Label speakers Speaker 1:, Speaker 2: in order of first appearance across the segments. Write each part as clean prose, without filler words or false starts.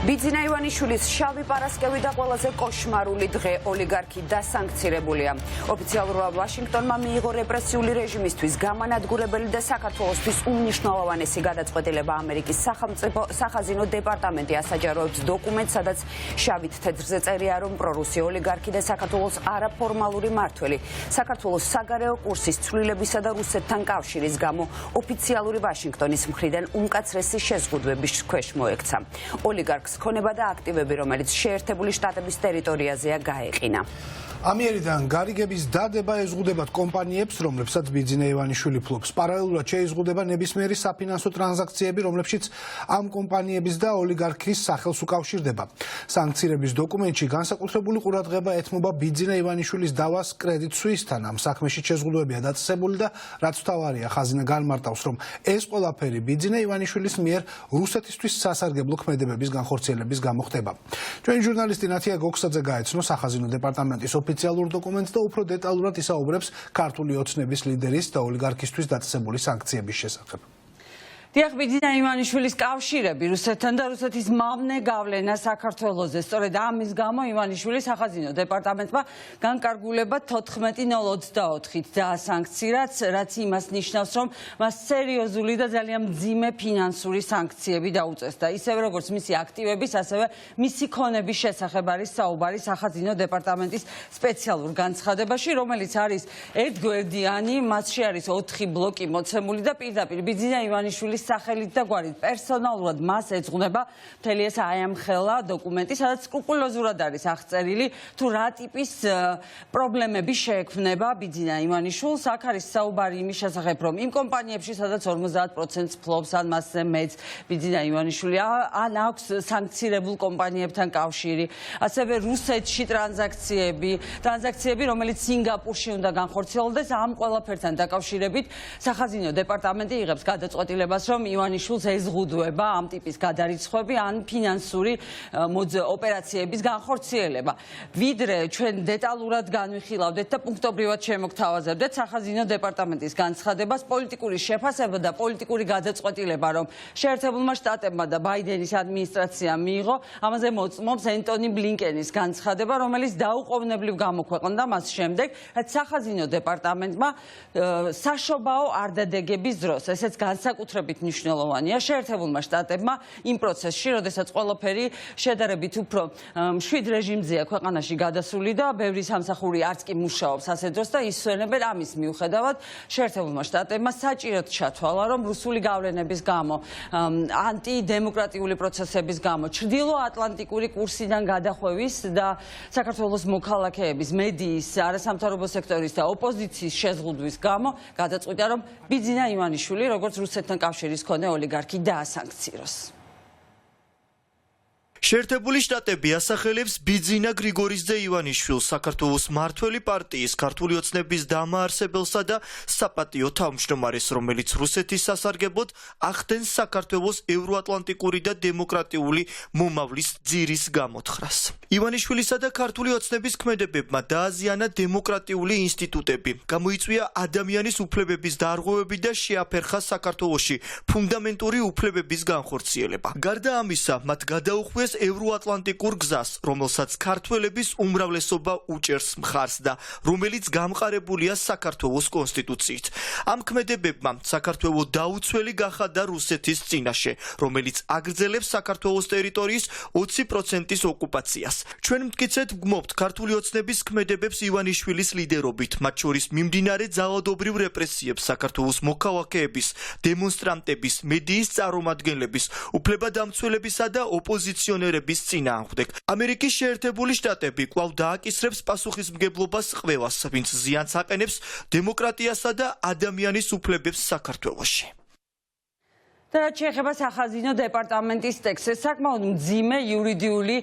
Speaker 1: ბიძინა ივანიშვილის შავი პარასკევი და ყველაზე კოშმარული დღე ოლიგარქი დასანქცირებულია. ოფიციალურად ვაშინგტონმა მიიღო რეპრესიული რეჟიმისთვის გამანადგურებელი და საქართველოსთვის უმნიშვნელოვანესი გადაწყვეტილება. ამერიკის სახაზინო დეპარტამენტი ასაჯაროებს დოკუმენტს, სადაც შავით თეთრზე წერია, რომ პრორუსი ოლიგარქი და საქართველოს არაფორმალური მმართველი საქართველოს საგარეო კურსის ცვლილებისა და რუსეთთან კავშირის გამო ოფიციალური ვაშინგტონის მხრიდან უმკაცრესი შეზღუდვების ქვეშ მოექცა. ოლიგარქს ქონება და აქტივები, რომელიც შეერთებული შტატების ტერიტორიაზეა გაეყინა.
Speaker 2: ამიერიდან გარიგების დადება ეზღუდებათ კომპანიებს, რომლებსაც ბიძინა ივანიშვილი ფლობს. პარალელურად შეიზღუდება ნებისმიერი საფინანსო ტრანზაქციები, რომლებშიც ამ კომპანიების და ოლიგარქის სახელს უკავშირდება. სანქცირების დოკუმენტში განსაკუთრებული ყურადღება ეთმობა ბიძინა ივანიშვილის დავას კრედიტ სუისთან. ამ საქმეში შეზღუდვებია დაწესებული და რაც თავარია, ხაზინა განმარტავს, რომ ეს ყველაფერი ბიძინა ივანიშვილის მიერ რუსეთისთვის სასარგებლო ქმედებების განხორციელების გამო ხდება. ჩვენი ჟურნალისტი ნათია გოქსაძე გაეცნო სახაზინო დეპარტამენტის ოფიციალურ დოკუმენტს და უფრო დეტალურად ისაუბრებს ქართული ოცნების ლიდერის და ოლიგარქისთვის დაწესებული სანქციების შესახებ.
Speaker 3: დიახ, ბიძინა ივანიშვილის კავშირები რუსეთთან და რუსეთის მავნე გავლენა საქართველოზე. სწორედ ამის გამო ივანიშვილი სახაზინო დეპარტამენტმა განკარგულება 14.04-ით დაასანქცირა, რაც იმას ნიშნავს, რომ მას სერიოზული და ძალიან მძიმე ფინანსური სანქციები დაუწესდა. ისევე როგორც მისი აქტივების, ასევე მისი ქონების შესახებ არის საუბარი სახაზინო დეპარტამენტის სპეციალურ განცხადებაში, რომელიც არის ერთგვერდიანი, მასში არის 4 ბლოკი მოცემული და პირდაპირ ბიძინა ივანიშვილის სახელით და გვარით პერსონალურად მას ეძღვნება მთელი ეს აემხელა დოკუმენტი, სადაც სკრუპულოზურად არის აღწერილი თუ რა ტიპის პრობლემები შეექმნება ბიძინა ივანიშვილს. აქ არის საუბარი იმის შესახებ, რომ იმ კომპანიებში, სადაც 50%-ს ფლობს ან მასზე მეც ბიძინა ივანიშვილი, ან აქვს სანქცირებულ კომპანიებთან კავშირი, ასევე რუსეთში ტრანზაქციები, რომელიც სინგაპურში უნდა განხორციელდეს. ამ ყველაფერთან დაკავშირებით სახაზინო დეპარტამენტი იღებს გადაწყვეტილებას, რომ ივანიშვილს ეზღუდვება ამ ტიპის გადარიცხვები ან ფინანსური ოპერაციების განხორციელება. ვიდრე ჩვენ დეტალურად განვიხილავდეთ და პუნქტობრივად შემოგთავაზებდეთ სახაზინო დეპარტამენტის განცხადებას, პოლიტიკური შეფასება და პოლიტიკური გადაწყვეტილება, რომ შეერთებულმა შტატებმა და ბაიდენის ადმინისტრაციამ მიიღო, ამაზე მოწმობს ენტონი ბლინკენის განცხადება, რომელიც დაუყოვნებლივ გამოქვეყნდა მას შემდეგ, რაც სახაზინო დეპარტამენტმა საშობაო არდადეგების დროს, ესეც განსაკუთრებით მნიშვნელოვანია შეერთებულმა შტატებმა იმ პროცესში, როდესაც ყველაფერი შედარებით უფრო მშვიდ რეჟიმზეა ქვეყანაში გადასული და ბევრი სამსახური არც კი მუშაობს ასე დროს და ისვენებენ ამის მიუხედავად შეერთებულმა შტატებმა საჭიროდ ჩათვალა, რომ რუსული გავლენების გამო, ანტიდემოკრატიული პროცესების გამო, ჩრდილოატლანტიკური კურსიდან გადახვევის და საქართველოს მოქალაქეების, მედიის, არასამთავრობო სექტორის და ოპოზიციის შეზღუდვის გამო გადაწყვიტა, რომ ბიძინა ივანიშვილი, როგორც რუსეთთან კავშირის მქონე ოლიგარქი დაასანქციროს.
Speaker 4: შეერთებული შტატები ასახელებს ბიძინა გრიგორიძე ივანიშვილს, საქართველოს მმართველი პარტიის ქართული ოცნების დამაარსებელსა და საპატიო თავმჯდომარეს, რომელიც რუსეთის სასარგებლოდ ახდენს საქართველოს ევროატლანტიკური და დემოკრატიული მომავლის ძირის გამოთხრას. ივანიშვილისა და ქართული ოცნების ქმედებებმა დააზიანა დემოკრატიული ინსტიტუტები, გამოიწვია ადამიანის უფლებების დარღვევები და შეაფერხა საქართველოში ფუნდამენტური უფლებების განხორციელება. გარდა ამისა, მათ გადაუხვიეს ევროატლანტიკურ გზას, რომელსაც ქართველების უმრავლესობა უჭერს მხარს და რომელიც გამყარებულია საქართველოს კონსტიტუციით. ამ ქმედებებმა საქართველო დაუცველი გახადა რუსეთის წინაშე, რომელიც აგრძელებს საქართველოს ტერიტორიის 20%-ის ოკუპაციას. ჩვენ მტკიცედ ვგმობთ ქართული ოცნების ქმედებებს ივანიშვილის ლიდერობით, მათ შორის მიმდინარე ძალადობრივ რეპრესიებს საქართველოს მოქალაქეების, დემონსტრანტების, მედიის წარმომადგენლების, უფლებადამცველებისა და ოპოზიციონერების წინააღმდეგ. ამერიკის შეერთებული შტატები კვლავ დააკისრებს პასუხისმგებლობას ყველას, ვინც ზიანს აყენებს დემოკრატიასა და ადამიანის უფლებებს საქართველოში.
Speaker 3: და რაც შეეხება სახაზინო დეპარტამენტის ტექსტს, საკმაოდ მძიმე იურიდიული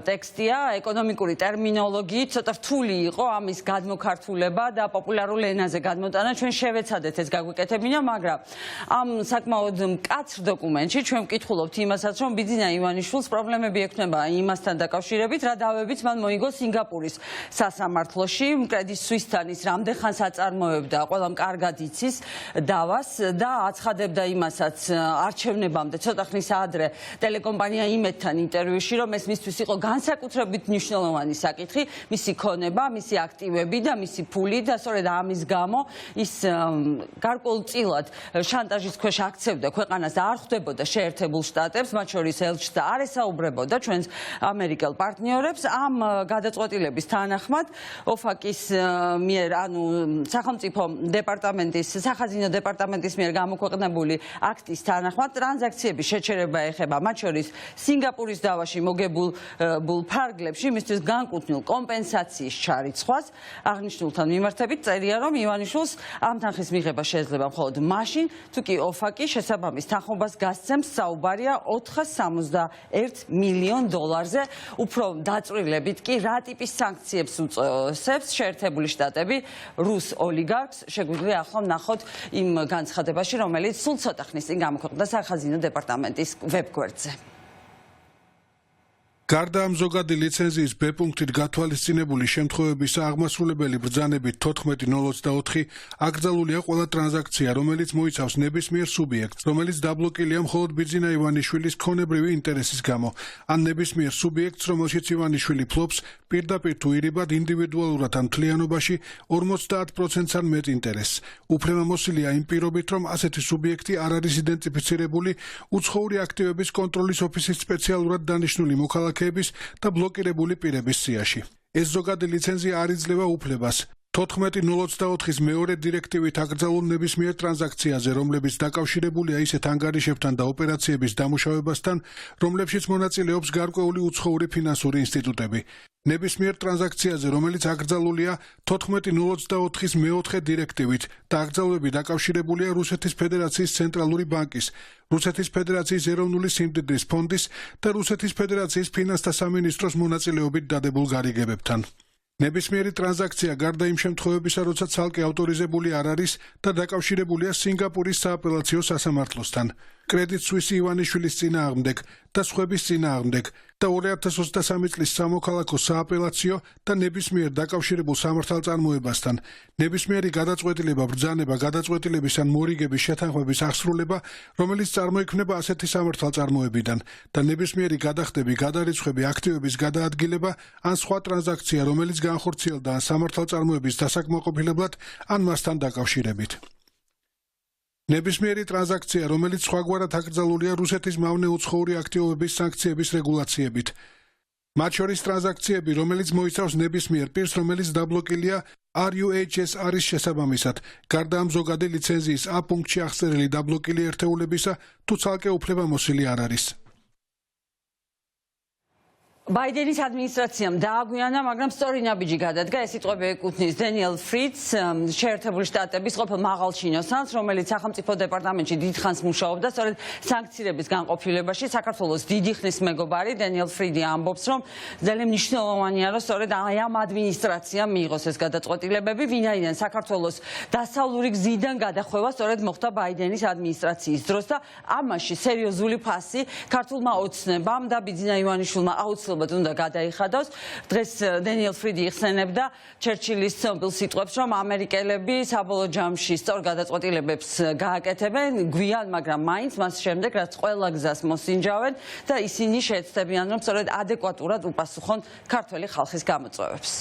Speaker 3: ტექსტია, ეკონომიკური ტერმინოლოგიით, ცოტა რთული იყო ამის გადმოქართულება და პოპულარულ ენაზე გადმოტანა. ჩვენ შევეცადეთ ეს გაგვიკეთებინა, მაგრამ ამ საკმაოდ მკაცრ დოკუმენტში ჩვენ ვკითხულობთ იმასაც, რომ ბიძინა ივანიშვილს პრობლემები ექნება იმასთან დაკავშირებით, რა დავებით მან მოიგო სინგაპურის სასამართლოში, კრედიტ სუისთან ის რამდენ ხანს აწარმოებდა, ყველამ კარგად იცის დავას და აცხადებდა იმასაც არჩევნებამდე ცოტა ხნის ადრე ტელეკომპანია იმედთან ინტერვიუში, რომ ეს მისთვის იყო განსაკუთრებით მნიშვნელოვანი საკითხი, მისი ქონება, მისი აქტივები და მისი ფული და სწორედ ამის გამო ის გარკვეულწილად შანტაჟის ქვეშ აქცევდა ქვეყანას და არ ხვდებოდა შეერთებულ შტატებს, მათ შორის ელჩს და არ ესაუბრებოდა ჩვენს ამერიკელ პარტნიორებს. ამ გადაწყვეტილების თანახმად ოფაკის მიერ, ანუ სახელმწიფო სახაზინო დეპარტამენტის მიერ გამოქვეყნებული აქტის თანახმად ტრანზაქციების შეჩერება ეხება მათ შორის სინგაპურის დავაში მოგებულ ფარგლებში მისთვის განკუთვნილ კომპენსაციის ჩარიცხვას. აღნიშნულთან მიმართებით წერია, რომ ივანიშვილს ამ თანხის მიღება შეიძლება მხოლოდ მაშინ, თუ კი ოფაკი შესაბამის თანხმობას გასცემს. საუბარია 471 მილიონ დოლარზე. უფრო დაწვრილებით კი რა ტიპის სანქციებს უწევს შეერთებული შტატები რუს ოლიგარქს. შეგვიძლია ახლა ვნახოთ იმ განცხადებაში, რომელიც სულ ცოტა ხნის წინ გამოქვეყნდა სახაზინო დეპარტამენტის ვებგვერდზე.
Speaker 5: გარდა ამ ზოგადი ლიცენზიის B პუნქტით გათვალისწინებული შემთხვევების აღმასრულებელი ბრძანებით 14.024 აკრძალულია ყველა ტრანზაქცია, რომელიც მოიცავს ნებისმიერ სუბიექტს, რომელიც დაბლოკილია მხოლოდ ბიძინა ივანიშვილის ქონებრივი ინტერესის გამო, ან ნებისმიერ სუბიექტს, რომელშიც ივანიშვილი ფლობს პირდაპირ თუ ირიბად ინდივიდუალურად ან მთლიანობაში 50%-ს ან მეტ ინტერესს. უფლებამოსილია იმ პირობით, რომ ასეთი სუბიექტი არ არის იდენტიფიცირებული უცხოური აქტივების კონტროლის ოფისის სპეციალურად დანიშნული მოქალაქე და ბლოკირებული პირების სიაში. ეს ზოგადი ლიცენზია არ იძლევა უფლებას 14.024-ის მეორე დირექტივით აკრძალულ ნებისმიერ ტრანზაქციაზე, რომლებიც დაკავშირებულია ისეთ ანგარიშებთან და ოპერაციების დამუშავებასთან, რომლებშიც მონაწილეობს გარკვეული უცხოური ფინანსური ინსტიტუტები. ნებისმიერ ტრანზაქციაზე, რომელიც აკრძალულია 14.024-ის მეოთხე დირექტივით და აკრძალვები დაკავშირებულია რუსეთის ფედერაციის ცენტრალური ბანკის, რუსეთის ფედერაციის ეროვნული სიმდიდრის ფონდის და რუსეთის ფედერაციის ფინანსთა სამინისტროს მონაწილეობით დადებულ გარიგებებთან. ნებისმიერი ტრანზაქცია გარდა იმ შემთხვევებისა, როცა ცალკე ავტორიზებული არ არის და დაკავშირებულია სინგაპურის სააპელაციო სასამართლოსთან, კრედიტ სუისი ივანიშვილის წინააღმდეგ და სხვების წინააღმდეგ და 2023 წლის სამოქალაქო სააპელაციო და ნებისმიერ დაკავშირებულ სამართალწარმოებასთან, ნებისმიერი გადაწყვეტილება, ბრძანება, გადაწყვეტილების ან მორიგების შეთანხმების აღსრულება, რომელიც წარმოიქმნება ასეთი სამართალწარმოებიდან და ნებისმიერი გადახდები, გადარიცხვები, აქტივების გადაადგილება ან სხვა ტრანზაქცია, რომელიც განხორციელდა ან სამართალწარმოების დასაკმაყოფილებლად ან მასთან დაკავშირებით. ნებისმიერი ტრანზაქცია, რომელიც სხვაგვარად აკრძალულია რუსეთის მავნე უცხოური აქტივობების სანქციების რეგულაციებით. მათ შორის ტრანზაქციები, რომელიც მოიცავს ნებისმიერ პირს, რომელიც დაბლოკილია RUHS არის შესაბამისად, გარდა ამ ზოგადი ლიცენზიის A პუნქტში აღწერილი დაბლოკილი ერთეულებისა, თუ ცალკე უფლებამოსილი არ არის.
Speaker 3: ბაიდენის ადმინისტრაციამ დააგვიანა, მაგრამ სწორი ნაბიჯი გადადგა. ეს სიტყვები ეკუთვნის დენიელ ფრიდს, შეერთებული შტატების ყოფილ მაღალ ჩინოსანს, რომელიც სახელმწიფო დეპარტამენტში დიდხანს მუშაობდა, სწორედ სანქციების განყოფილებაში. საქართველოს დიდი ხნის მეგობარი დენიელ ფრიდი ამბობს, რომ ძალიან მნიშვნელოვანია, რომ სწორედ ამ ადმინისტრაციამ მიიღოს ეს გადაწყვეტილებები, ვინაიდან საქართველოს დასავლური გზიდან გადახვევა სწორედ მოხდა ბაიდენის ადმინისტრაციის დროს და ამაში სერიოზული ფასი ქართულმა ოცნებამ და ბიძინა ივანიშვილმა აუცილებლად უნდა გადაიხადოს. დღეს დენიელ ფრიდი იხსენებდა ჩერჩილის ცნობილ სიტყვებს, რომ ამერიკელები საბოლოო ჯამში სწორ გადაწყვეტილებებს გააკეთებენ გვიან, მაგრამ მაინც მას შემდეგ, რაც ყველა გზას მოსინჯავენ და ისინი შეეცდებიან, რომ სწორედ ადეკვატურად უპასუხონ ქართველი ხალხის გამოწვევებს.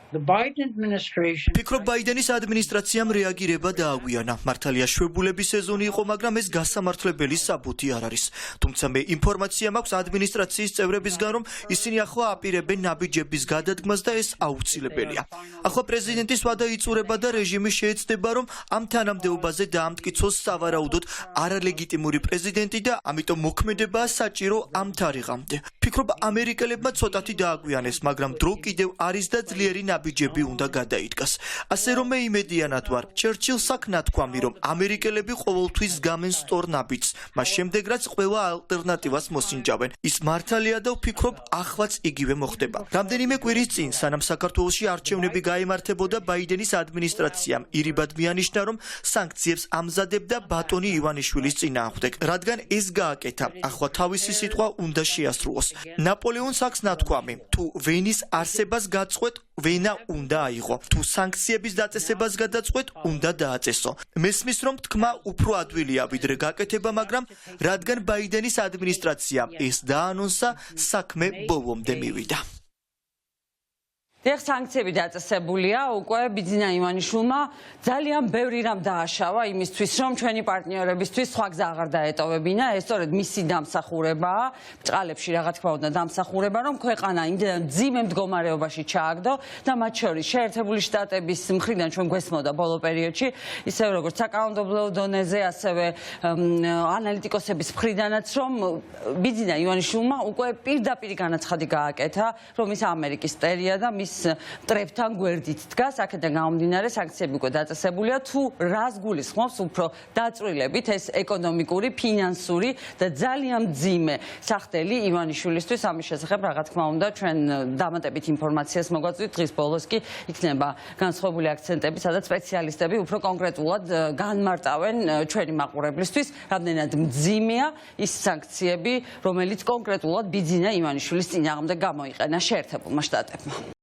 Speaker 4: ფიქრობ ბაიდენის ადმინისტრაციამ რეაგირება დააგვიანა. მართალია შვებულების სეზონი იყო, მაგრამ ეს გასამართლებელი საბუთი არ არის. თუმცა მე ინფორმაცია მაქვს ადმინისტრაციის წევრებისგან, რომ ისინი ახლა აპირებენ ნაბიჯების გადადგმას და ეს აუცილებელია. ახლა პრეზიდენტის ვადა იწურება და რეჟიმი შეეცდება, რომ ამ თანამდებობაზე დაამტკიცოს სავარაუდოდ არალეგიტიმური პრეზიდენტი და ამიტომ მოქმედებაა საჭირო ამ თარიღამდე. ფიქრობ ამერიკელებმა ცოტათი დააგვიანეს, მაგრამ დრო კიდევ არის და ძლიერი ნაბიჯები უნდა გადაიდგას. ასე რომ მე იმედიანად ვარ, ჩერჩილს აქვს ნათქვამი, რომ ამერიკელები ყოველთვის გამენ სწორ ნაბიჯს, მას შემდეგ რაც ყველა ალტერნატივას მოსინჯავენ. ის მართალია და ვფიქრობ, ახლაც იგივე მოხდება. რამდენიმე კვირის წინ, სანამ საქართველოში არჩევნები გაემართებოდა, ბაიდენის ადმინისტრაციამ ირიბად მიანიშნა, რომ სანქციებს ამზადებდა ბატონი ივანიშვილის წინააღმდეგ, რადგან ეს გააკეთა. ახლა თავისი სიტყვა უნდა შეასრულოს. ნაპოლეონს აქვს ნათქვამი, თუ ვენის არსებას გაწყვეტ, ვენა უნდა აიღო. თუ სანქციების დაწესებას გადაწყვეტ, უნდა დააწესო. მესმის, რომ თქმა უფრო ადვილია ვიდრე გაკეთება, მაგრამ რადგან ბაიდენის ადმინისტრაციამ ეს დაანონსა, საქმე ბოლომდე მივიდა.
Speaker 3: დიახ, სანქციები დაწესებულია, უკვე ბიძინა ივანიშვილმა ძალიან ბევრი რამ დააშავა იმისთვის, რომ ჩვენი პარტნიორებისთვის სხვა გზა აღარ დაეტოვებინა. ეს სწორედ მისი დამსახურებაა, ბრჭყალებში რა თქმა უნდა დამსახურება, რომ ქვეყანა იმდენად მძიმე მდგომარეობაში ჩააგდო და მათ შორის შეერთებული შტატების მხრიდან ჩვენ გვესმოდა ბოლო პერიოდში, ისევე როგორც საკანონმდებლო დონეზე, ასევე ანალიტიკოსების მხრიდანაც, რომ ბიძინა ივანიშვილმა უკვე პირდაპირ განაცხადი გააკეთა, რომ ის ამერიკის მტერია და მის მტრებთან გვერდით დგას, აქედან გამომდინარე სანქციები უკვე დაწესებულია, თუ რას გულისხმობს უფრო დაწვრილებით ეს ეკონომიკური, ფინანსური და ძალიან მძიმე სახდელი ივანიშვილისთვის. ამის შესახებ რა თქმა უნდა ჩვენ დამატებით ინფორმაციას მოგვაწვით, დღის ბოლოს კი იქნება განსხვავებული აქცენტები, სადაც სპეციალისტები უფრო კონკრეტულად განმარტავენ ჩვენი მაყურებლისთვის, რამდენად მძიმეა ის სანქციები, რომელიც კონკრეტულად ბიძინა ივანიშვილის წინააღმდეგ გამოიყენა შეერთებულმა შტატებმა.